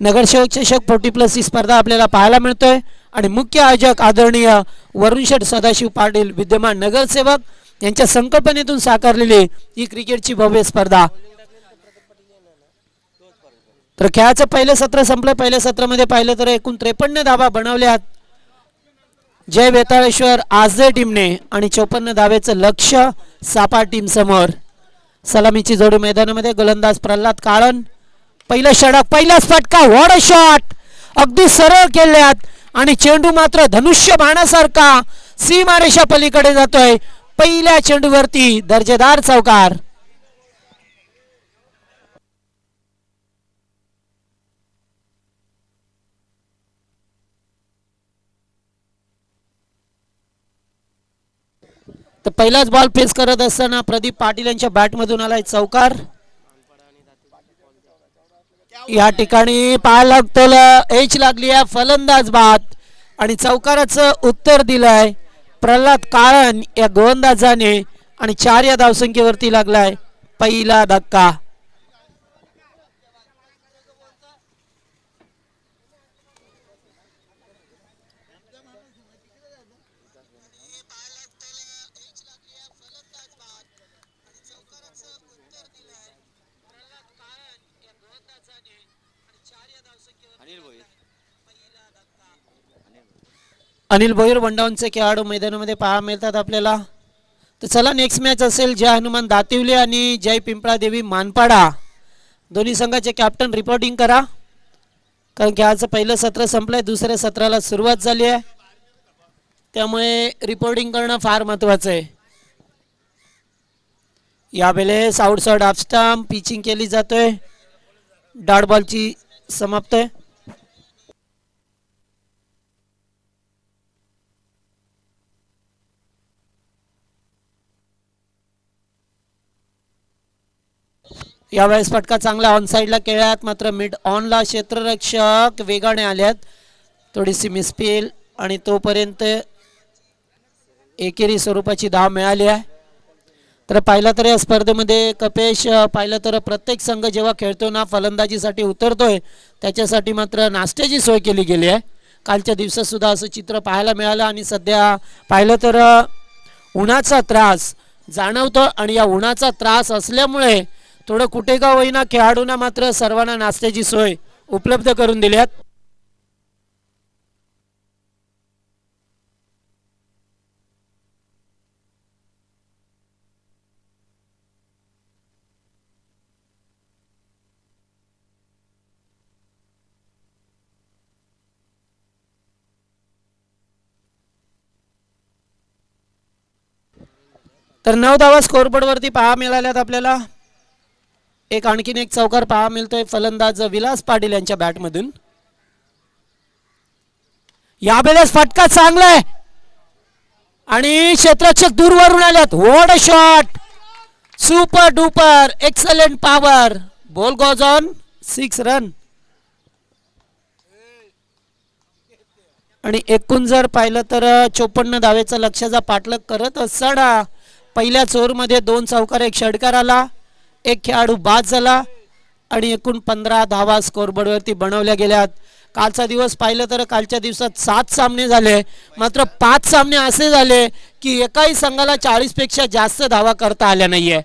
Speaker 2: नगरसेवक चषक 40+ ही स्पर्धा आपल्याला पाहायला मिळतोय आणि मुख्य आयोजक आदरणीय वरुण शेठ सदाशिव पाटील विद्यमान नगरसेवक यांच्या संकल्पनेतून साकारलेली ही क्रिकेटची भव्य स्पर्धा. तर खेळाचं पहिलं सत्र संपलं. पहिल्या सत्रामध्ये पाहिलं तर एकूण 53 धावा बनवल्यात जय वेताळेश्वर आजदे टीमने आणि 54 धावेचं लक्ष्य सापा टीम समोर. सलामीची जोडी मैदानामध्ये गोलंदाज प्रल्हाद काळन. पहिलं षटक पहिलाच फटका व्हॉट अ शॉट अगदी सरळ केल्यात आणि चेंडू मात्र धनुष्य बाणासारखा सीमारेषा पलीकडे जातोय. पहिल्या चेंडूवरती दर्जेदार चौकार. तर पहिलाच बॉल फेस करत असताना प्रदीप पाटील यांच्या बॅटमधून आलाय चौकार. या ठिकाणी पाहायला लागतो एच लागली आहे फलंदाज बाद आणि चौकाराचं उत्तर दिलंय प्रल्हाद काळन या गोलंदाजाने आणि 4 या धावसंख्येवरती लागलाय पहिला धक्का. अनिल भोईर वंडाऊनचे खेळाडू मैदानामध्ये पाहायला मिळतात आपल्याला. तर चला नेक्स्ट मॅच असेल जय हनुमान दातिवले आणि जय पिंपळा देवी मानपाडा. दोन्ही संघाचे कॅप्टन रिपोर्टिंग करा कारण की आज पहिलं सत्र संपलंय, दुसऱ्या सत्राला सुरुवात झाली आहे त्यामुळे रिपोर्टिंग करणं फार महत्त्वाचं आहे. यावेळेस आउटसाइड ऑफ स्टंप पिचिंग केली जातोय. डॉट बॉलची समाप्त आहे. यावेळेस फटका चांगला ऑन साईडला केल्यात मात्र मिड ऑनला क्षेत्ररक्षक वेगाने आल्यात. थोडीशी मिसफील आणि तोपर्यंत एकेरी स्वरूपाची धाव मिळाली आहे. तर पाहिलं तर या स्पर्धेमध्ये कपेश पाहिलं तर प्रत्येक संघ जेव्हा खेळतो ना फलंदाजीसाठी उतरतोय त्याच्यासाठी मात्र नाश्त्याची सोय केली गेली आहे. कालच्या दिवसात सुद्धा असं चित्र पाहायला मिळालं आणि सध्या पाहिलं तर उन्हाचा त्रास जाणवतो आणि या उन्हाचा त्रास असल्यामुळे थोडं कुठे का होईना खेळाडूंना मात्र सर्वांना नाश्त्याची सोय उपलब्ध करून दिल्यात. तर 9 धावा स्कोरबोर्डवरती पहा मिळाल्यात आपल्याला. एक आणखीन एक चौकार पहा मिळतोय फलंदाज विलास पाटील यांच्या बॅटमधून. यावेळेस फटका चांगला आहे आणि क्षेत्ररक्षक दूरवरून आल्यात. What a shot super duper excellent power. Ball goes on 6 run. आणि एकूण जर पाहिलं तर 54 धावेचा लक्ष्याचा पाठलाग करत असताना पहिल्या ओव्हरमध्ये 2 चौकार 1 षटकार आला, 1 खेळाडू बाद झाला आणि एकूण 15 धावा स्कोरबोर्डवरती बनवल्या गेल्यात. कालचा दिवस पाहिलं तर कालच्या दिवसात 7 सामने झाले मात्र 5 सामने असे झाले की एकाही संघाला 40 पेक्षा जास्त धावा करता आल्या नाहीये.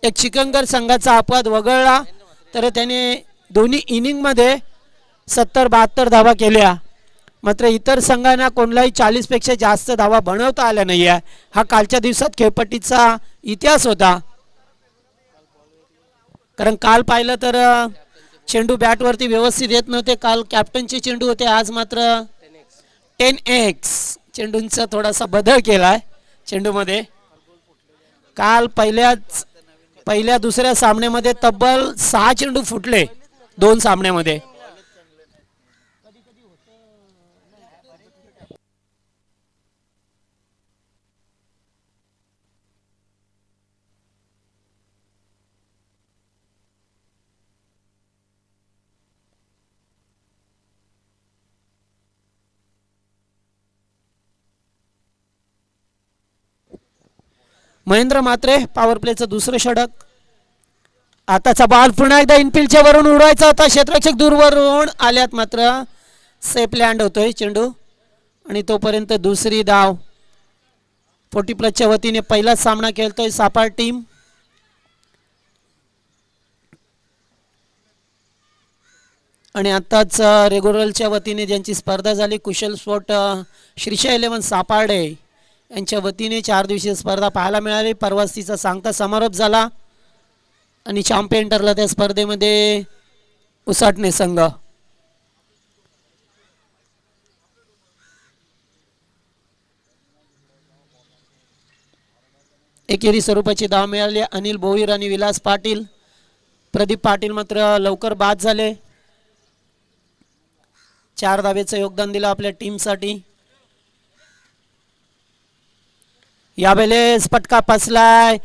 Speaker 2: एक चिकनगर संघाचा अपवाद वगळला तर त्याने दोन्ही इनिंगमध्ये 70-72 धावा केल्या मात्र इतर संघांना कोणलाही 40 पेक्षा जास्त धावा बनवता आल्या नाही आहे. हा कालच्या दिवसात खेळपट्टीचा इतिहास होता. कारण काल पाहिलं तर चेंडू बॅटवरती व्यवस्थित येत नव्हते. काल कॅप्टनचे चेंडू होते, आज मात्र 10x चेंडूंचा थोडासा बदल केलाय चेंडूमध्ये. काल पहिल्या दुसऱ्या सामन्यामध्ये तब्बल 6 चेंडू फुटले 2 सामन्यामध्ये. महेंद्र मात्रे पॉवर प्लेचं दुसरं षटक. आताचा बॉल पुन्हा एकदा इनफिल्डच्या वरून उडवायचा होता, क्षेत्ररक्षक दूरवरून आल्यात मात्र सेफ लँड होतोय चेंडू. आणि तोपर्यंत दुसरी धाव 40+ वतीने पहिलाच सामना खेळतोय सापाळ टीम. आणि आत्ताच रेग्युलरच्या वतीने ज्यांची स्पर्धा झाली कुशल स्पोर्ट श्रीशा 11 सापार्डे यांच्या वतीने 4 दिवसीय स्पर्धा पाहायला मिळाली. परवाच तिचा सांगता समारोप झाला आणि चॅम्पियन ठरला त्या स्पर्धेमध्ये उसाटणे संघ. एकेरी स्वरूपाची धाव मिळाली अनिल भोईर आणि विलास पाटील. प्रदीप पाटील मात्र लवकर बाद झाले. 4 धावेचं योगदान दिलं आपल्या टीमसाठी. यावेळेस फटका फसलाय.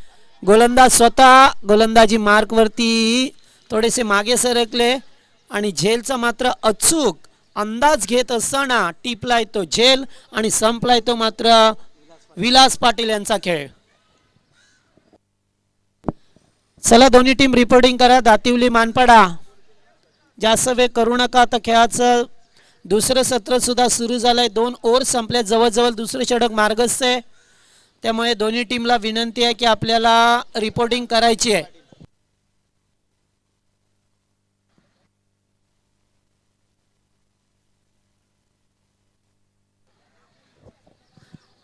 Speaker 2: गोलंदाज स्वतः गोलंदाजी मार्कवरती थोडेसे मागे सरकले आणि झेलचा मात्र अचूक अंदाज घेत असताना टिपलाय तो झेल आणि संपलाय तो मात्र विलास पाटील यांचा खेळ. चला दोन्ही टीम रिपोर्टिंग करा. दातिवली मानपाडा जास्त वेळ करू नका. आता खेळाचं दुसरं सत्र सुद्धा सुरू झालंय. 2 ओव्हर संपल्या. जवळजवळ दुसरे षटक मार्गस्थ आहे. त्यामुळे दोन्ही टीमला विनंती आहे की आपल्याला रिपोर्टिंग करायची आहे.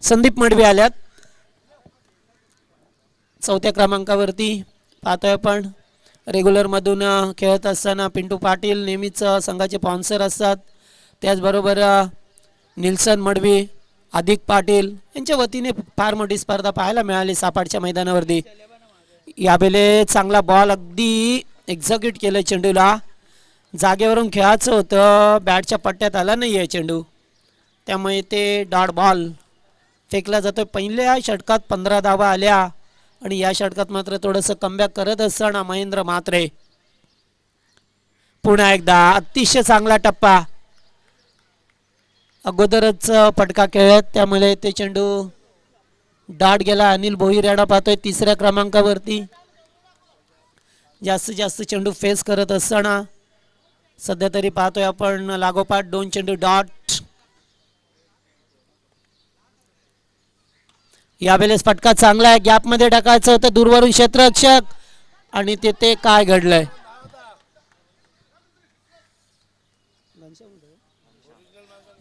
Speaker 2: संदीप मडवी आल्यात 4थ्या क्रमांकावरती. पाहतोय आपण रेग्युलरमधून खेळत असताना पिंटू पाटील नेहमीच संघाचे स्पॉन्सर असतात. त्याचबरोबर निल्सन मडवी, अधिक पाटील यांच्या वतीने फार मोठी स्पर्धा पाहायला मिळाली सापाडच्या मैदानावरती. यावेळेस चांगला बॉल अगदी एक्झिक्यूट केलं चेंडूला. जागेवरून खेळायचं होतं, बॅटच्या पट्ट्यात आला नाही आहे चेंडू, त्यामुळे ते डॉट बॉल फेकला जातो. पहिल्या षटकात 15 धावा आल्या आणि या षटकात मात्र थोडंसं कमबॅक करत असताना महेंद्र म्हात्रे पुन्हा एकदा अतिशय चांगला टप्पा. अगोदरच फटका खेळत त्यामुळे ते चेंडू डाट गेला. अनिल भोईर याडा पाहतोय 3ऱ्या क्रमांकावरती. जास्तीत जास्त चेंडू फेस करत असताना सध्या तरी पाहतोय आपण लागोपाठ 2 चेंडू डॉट. यावेळेस फटका चांगला आहे. गॅपमध्ये टाकायचं होतं दूरवरून क्षेत्ररक्षक आणि तेथे काय घडलंय.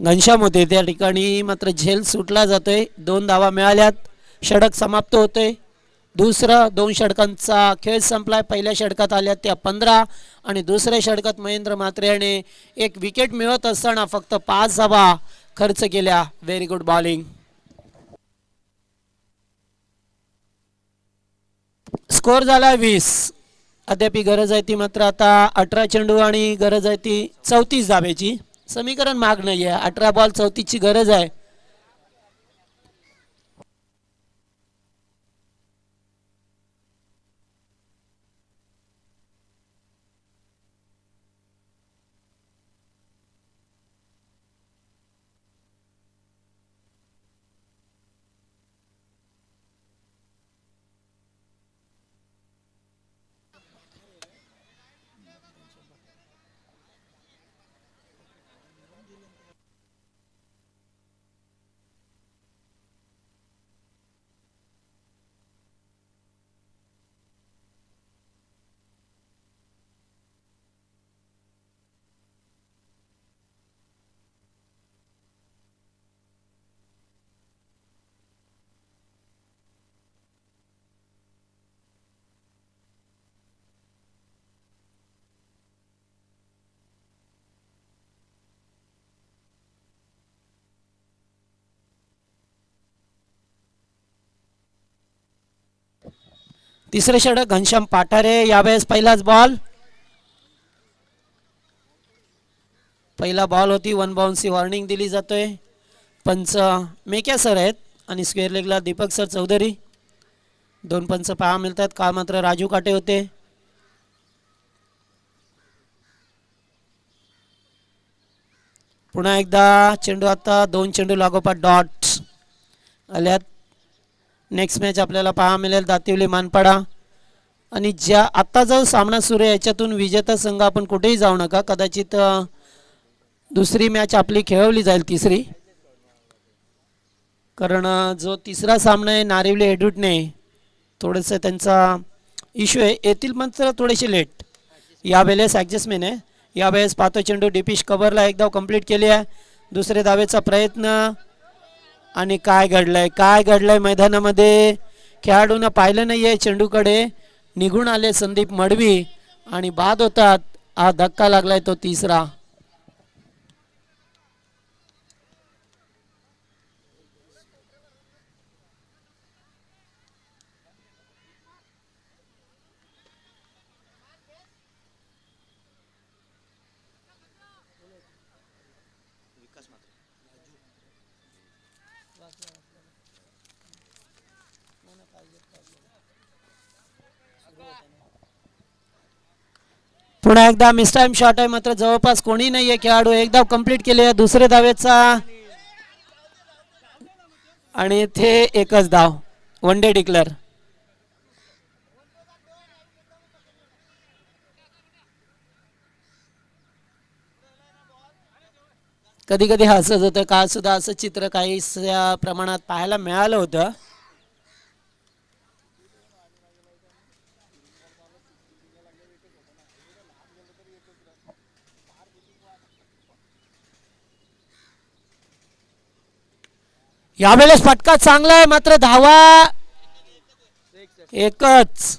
Speaker 2: घनश्याम होते त्या ठिकाणी मात्र झेल सुटला जातोय. 2 धावा मिळाल्यात. षटक समाप्त होतोय. दुसरा 2 षटकांचा खेळ संपलाय. पहिल्या षटकात आल्या त्या 15 आणि दुसऱ्या षटकात महेंद्र म्हात्रे याने 1 विकेट मिळवत असताना फक्त 5 धावा खर्च केल्या. Very good bowling. स्कोर झाला 20. अद्याप गरज आहे ती मात्र आता 18 चेंडू आणि गरज आहे ती 34 धाब्याची. समीकरण माग नाही आहे. 18 बॉल 34 ची गरज आहे. तिसरे षटक घनश्याम पाठारे, यावेळेस पहिलाच बॉल. पहिला बॉल होती, वन बाउन्सची वॉर्निंग दिली जातोय. पंच मेक्या सर आहेत आणि स्क्वेअर लेगला दीपक सर चौधरी. दोन पंच पहा मिळतात, काल मात्र राजू काटे होते. पुन्हा एकदा चेंडू, आता दोन चेंडू लागोपाठ डॉट आल्यात. नेक्स्ट मॅच आपल्याला पहा मिळेल दातिवली मानपाडा. आणि ज्या आत्ता जो सामना सुरू आहे याच्यातून विजेता संघ आपण कुठेही जाऊ नका, कदाचित दुसरी मॅच आपली खेळवली जाईल, तिसरी. कारण जो तिसरा सामना आहे नारिवली एडवुटने, थोडंसं त्यांचा इश्यू आहे, येतील मात्र थोडेसे लेट. यावेळेस ॲडजस्टमेंट आहे. यावेळेस पाहतो चेंडू डिपिश कव्हरला एक धाव कंप्लीट केली आहे. दुसरे धावेचा प्रयत्न. आणि काय घडलंय मैदानामध्ये, खेळाडूंना पाहिलं नाही आहे चेंडूकडे, निघून आले संदीप मडवी आणि बाद होतात. हा धक्का लागलाय तो तिसरा. पुन्हा एकदा मिस टाइम शॉट आहे, मात्र जवळपास कोणी नाही आहे. खेळाडू एक धाव कंप्लीट केली आहे दुसरे धावेचा. आणि इथे एकच धाव, वन डे डिक्लेअर. कधी कधी हसत होतं, काल सुद्धा असं चित्र काही प्रमाणात पाहायला मिळालं होतं. यावेळेस फटका चांगला आहे, मात्र धावा एकच.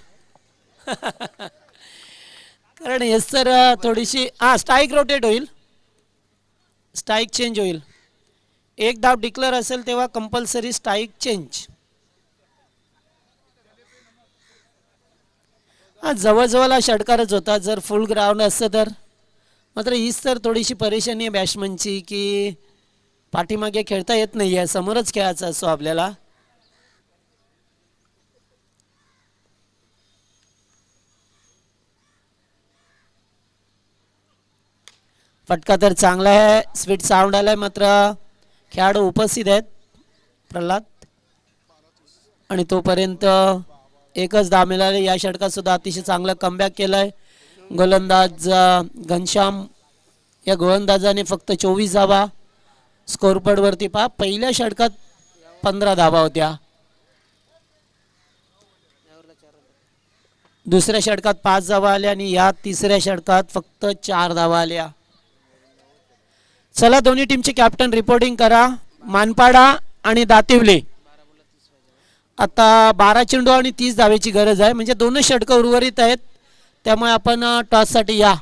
Speaker 2: कारण हेच तर थोडीशी स्ट्राईक रोटेट होईल, स्ट्राईक चेंज होईल. एक धाव डिक्लेअर असेल तेव्हा कंपल्सरी स्ट्राईक चेंज. जवळजवळ षटकारच होता जर फुल ग्राउंड असतं तर. मात्र हीच तर थोडीशी परेशानी आहे बॅट्समनची, की पाठीमागे खेळता येत नाही आहे, समोरच खेळायचा असतो आपल्याला. फटका तर चांगला आहे, स्वीट साऊंड आलाय, मात्र खेळाडू उपस्थित आहेत प्रल्हाद. आणि तोपर्यंत एकच धाव मिळाली. या षटकात सुद्धा अतिशय चांगलं कमबॅक केलंय गोलंदाज घनश्याम. या गोलंदाजाने फक्त 24 धावा. स्कोरबोर्ड वरती पहा, पहिल्या षटकात 15 धावा होत्या, दुसऱ्या षटकात 5 धावा आल्या आणि या तिसऱ्या षटकात फक्त 4 धावा आल्या. चला दोन्ही टीमचे कॅप्टन रिपोर्टिंग करा. मानपाडा आणि दातिवली आता 12 चेंडू आणि 30 धावेची गरज आहे, म्हणजे दोनच षटकं उर्वरित आहेत. त्यामुळे आपण टॉससाठी या.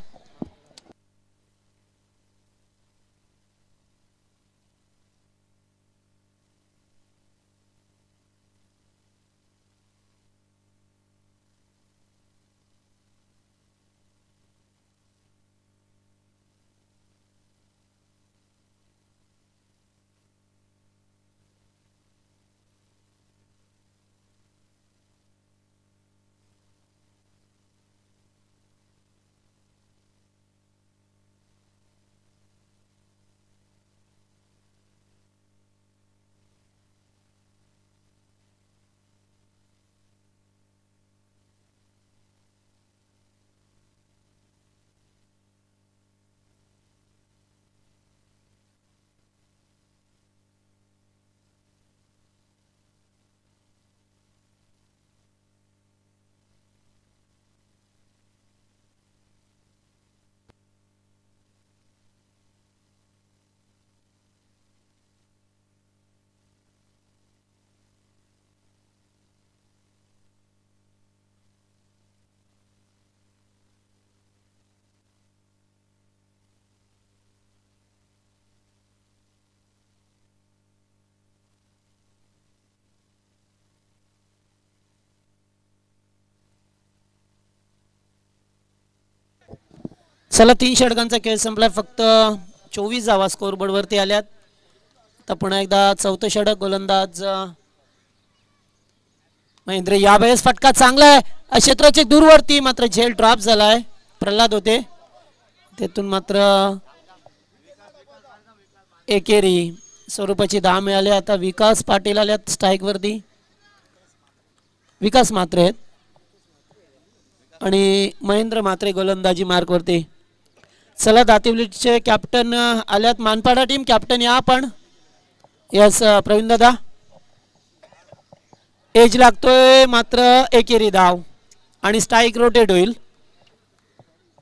Speaker 2: चला 3 षटकांचा खेळ संपलाय. फक्त 24 धावा स्कोअरबोर्डवरती आल्यात. तर पुन्हा एकदा चौथं षटक. गोलंदाज महेंद्र. यावेळेस फटका चांगला आहे क्षेत्राचे दूरवरती, मात्र झेल ड्रॉप झालाय. प्रल्हाद होते तेथून मात्र एकेरी स्वरूपाची 10 मिळाली. आता विकास पाटील आल्यात स्ट्राईक वरती. विकास मात्रे आहेत आणि महेंद्र मात्रे गोलंदाजी मार्क वरती. चला दातिवलीचे कॅप्टन आल्यात. मानपाडा टीम कॅप्टन या आपण. यस प्रवीण दादा. एज लागतोय मात्र एकेरी धाव आणि स्ट्राईक रोटेट होईल.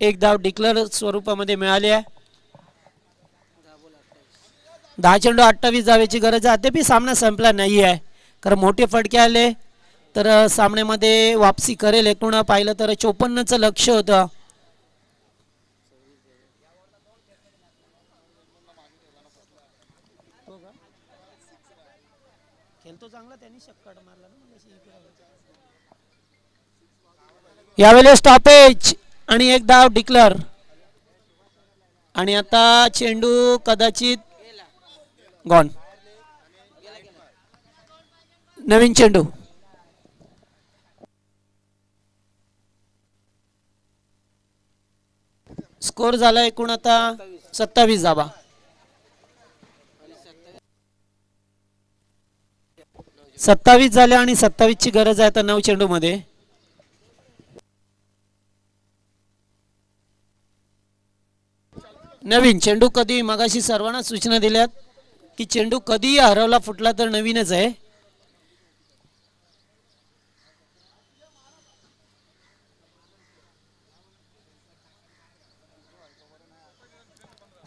Speaker 2: एक धाव डिक्लेअर स्वरूपामध्ये मिळाली आहे. 10 चेंडू 28 धावेची गरज आहे. अद्याप सामना संपला नाही आहे कारण मोठे फटके आले तर सामन्यामध्ये वापसी करेल. एकूण पाहिलं तर 54चं लक्ष होतं. यावेळेस स्टॉपेज आणि एक धाव डिक्लेअर. आणि आता चेंडू कदाचित गॉन. नवीन चेंडू. स्कोर झाला एकूण आता 27 धावा. सत्तावीस झाल्या आणि 27 ची गरज आहे आता 9 चेंडू मध्ये. नवीन चेंडू कधी मगाशी सर्वांना सूचना दिल्यात की चेंडू कधी हरवला फुटला तर नवीनच आहे.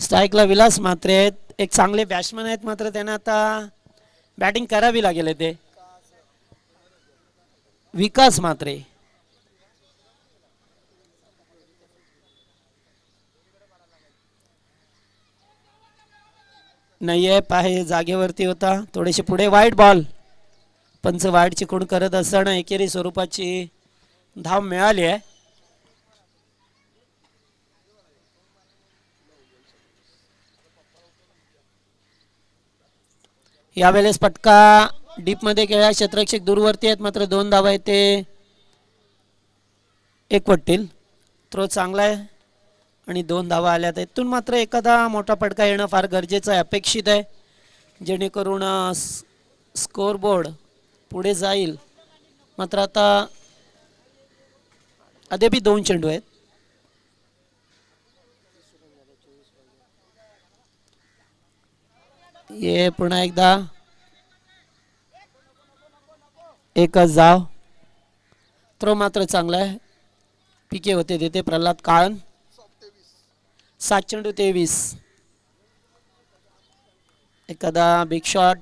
Speaker 2: स्ट्राईकला विलास मात्रे आहेत. एक चांगले बॅट्समन आहेत मात्र त्यांना आता बॅटिंग करावी लागेल. ते विकास मात्रे. नाहीये पाहे जागेवरती होता. थोडेसे पुढे वाईट बॉल. पंच वाईट चिकून करत असताना एकेरी स्वरूपाची धाव मिळाली आहे. यावेळेस पटका डीप मध्ये खेळा. क्षेत्ररक्षक दूरवरती आहेत मात्र 2 धावा आहेत ते एकवटतील. थ्रो चांगला आहे आणि 2 धावा आल्यात. इथून मात्र एखादा मोठा पटका येणं फार गरजेचं आहे, अपेक्षित आहे, जेणेकरून स्कोअर बोर्ड पुढे जाईल. मात्र आता अद्याप 2 चेंडू आहेत. ये पुन्हा एकदा एकच धाव. थ्रो मात्र चांगला आहे. पीके होते तिथे प्रल्हाद काळन. 7 चेंडू 23. एखादा big shot.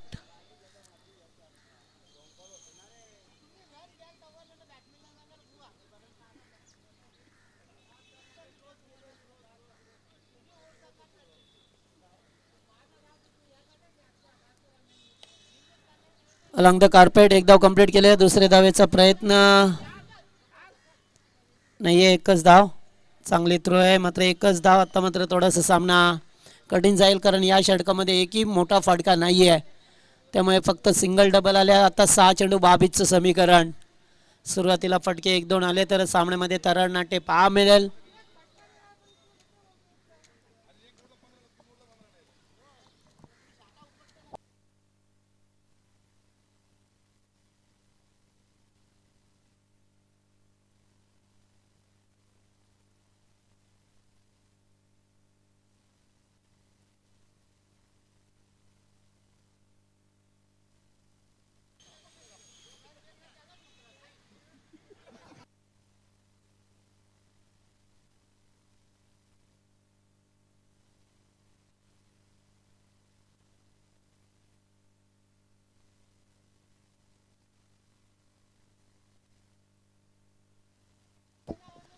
Speaker 2: Along the carpet. एक धाव कंप्लीट केले. दुसऱ्या धावेचा प्रयत्न नाहीये. एकच धाव. चांगली थ्रो आहे मात्र एकच धाव. आता मात्र थोडासा सामना कठीण जाईल कारण या षटकामध्ये एकही मोठा फटका नाही आहे. त्यामुळे फक्त सिंगल डबल आल्या. आता 6 चेंडू 22चं समीकरण. सुरुवातीला फटके 1-2 आले तर सामन्यामध्ये तरळनाट्य पहा मिळेल.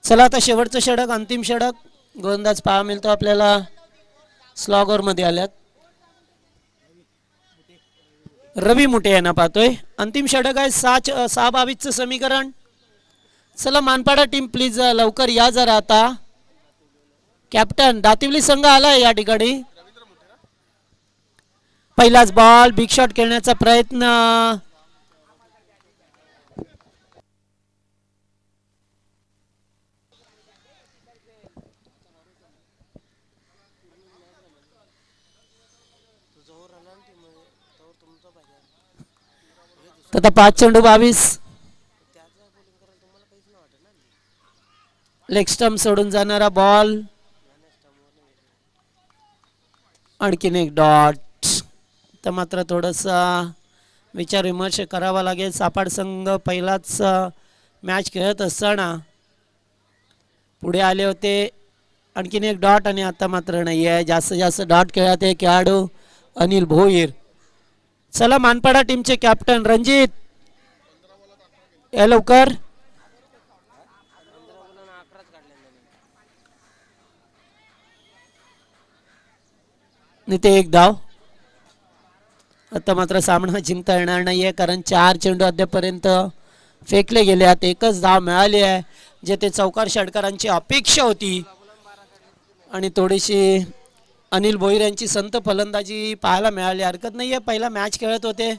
Speaker 2: चला आता शेवटचं षटक, अंतिम षटक. गोलंदाज पहा मिळतो आपल्याला स्लॉगर मध्ये आल्यात. रवी मुटे यांना पाहतोय. अंतिम षटक आहे. 6-22चं समीकरण. चला मानपाडा टीम प्लीज लवकर या जरा. आता कॅप्टन दातिवली संघ आलाय या ठिकाणी. पहिलाच बॉल बिग शॉट खेळण्याचा प्रयत्न. आता 5 चेंडू 22. लेग स्टंप सोडून जाणारा बॉल. आणखीन एक डॉट. तर मात्र थोडासा विचार विमर्श करावा लागेल. सापाड संघ पहिलाच मॅच खेळत असताना पुढे आले होते. आणखीन एक डॉट आणि आता मात्र नाही आहे. जास्तीत जास्त डॉट खेळत आहे खेळाडू अनिल भोईर. चला मानपाडा टीमचे कॅप्टन रणजित या लवकर. ते एक धाव. आता मात्र सामना जिंकता येणार नाहीये कारण 4 चेंडू अद्यापर्यंत फेकले गेले आहेत. एकच धाव मिळाली आहे जे ते चौकार षटकारांची अपेक्षा होती. आणि थोडीशी अनिल भोईर यांची संत फलंदाजी पाहायला मिळाली. हरकत नाही आहे. पहिला मॅच खेळत होते.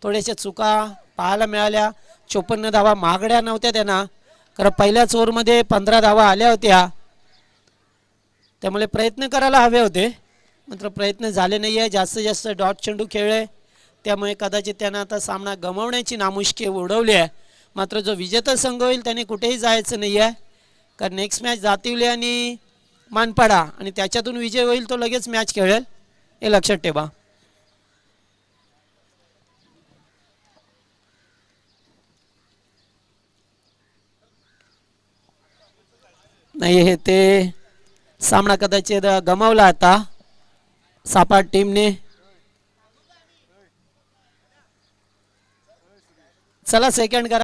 Speaker 2: थोड्याशा चुका पाहायला मिळाल्या. 54 धावा मागड्या नव्हत्या त्यांना कारण पहिल्याच ओव्हरमध्ये 15 धावा आल्या होत्या. त्यामुळे प्रयत्न करायला हवे होते मात्र प्रयत्न झाले नाही आहे. जास्तीत जास्त डॉट चेंडू खेळले त्यामुळे कदाचित त्यांना आता सामना गमावण्याची नामुष्की उडवली आहे. मात्र जो विजेता संघ होईल त्याने कुठेही जायचं नाही आहे कारण नेक्स्ट मॅच दातिवली आणि मानपाडा आणि त्याच्यातून विजय होईल तो लगेच मॅच खेळेल हे लक्षात ठेवा. नाही हे ते सामना कदाचित गमावला आता सापाड टीमने. चला सेकंड करा.